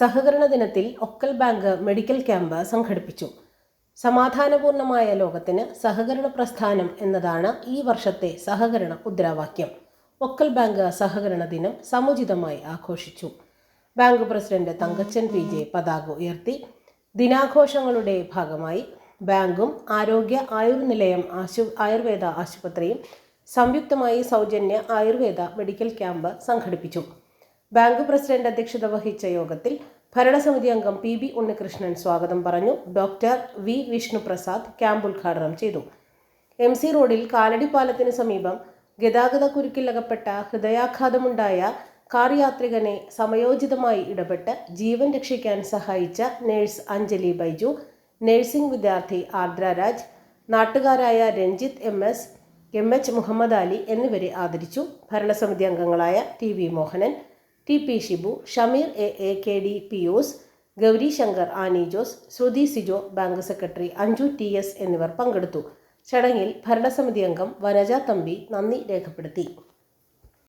സഹകരണ ദിനത്തിൽ Okkal bank medical camp സംഘടിപ്പിച്ചു. സമാധാനപൂർണമായ ലോകത്തിന് സഹകരണ പ്രസ്ഥാനം എന്നതാണ് ഈ വർഷത്തെ സഹകരണ മുദ്രാവാക്യം. ഒക്കൽ ബാങ്ക് സഹകരണ ദിനം സമുചിതമായി ആഘോഷിച്ചു. ബാങ്ക് പ്രസിഡന്റ് തങ്കച്ചൻ PJ പതാക ഉയർത്തി. ദിനാഘോഷങ്ങളുടെ ഭാഗമായി ബാങ്കും ആയുർനിലയം ആയുർവേദ ആശുപത്രിയും സംയുക്തമായി സൗജന്യ ആയുർവേദ മെഡിക്കൽ ക്യാമ്പ് സംഘടിപ്പിച്ചു. ബാങ്ക് പ്രസിഡന്റ് അധ്യക്ഷത വഹിച്ച യോഗത്തിൽ ഭരണസമിതി അംഗം PB ഉണ്ണികൃഷ്ണൻ സ്വാഗതം പറഞ്ഞു. ഡോക്ടർ V വിഷ്ണുപ്രസാദ് ക്യാമ്പ് ഉദ്ഘാടനം ചെയ്തു. MC റോഡിൽ കാലടിപ്പാലത്തിന് സമീപം ഗതാഗത കുരുക്കിലകപ്പെട്ട ഹൃദയാഘാതമുണ്ടായ കാർ യാത്രികനെ സമയോചിതമായി ഇടപെട്ട് ജീവൻ രക്ഷിക്കാൻ സഹായിച്ച നഴ്സ് അഞ്ജലി ബൈജു, നഴ്സിംഗ് വിദ്യാർത്ഥി ആർദ്ര രാജ്, നാട്ടുകാരായ രഞ്ജിത്ത് MS, MH മുഹമ്മദ് അലി എന്നിവരെ ആദരിച്ചു. ഭരണസമിതി അംഗങ്ങളായ TV Mohanan, TP Shibu, Shameer KD Pius, Gauri Shankar, Annie Jose, Shruthi Sijo, bank secretary Anju TS എന്നിവർ പങ്കെടുത്തു. ചടങ്ങിൽ ഭരണസമിതി അംഗം വനജ തമ്പി നന്ദി രേഖപ്പെടുത്തി.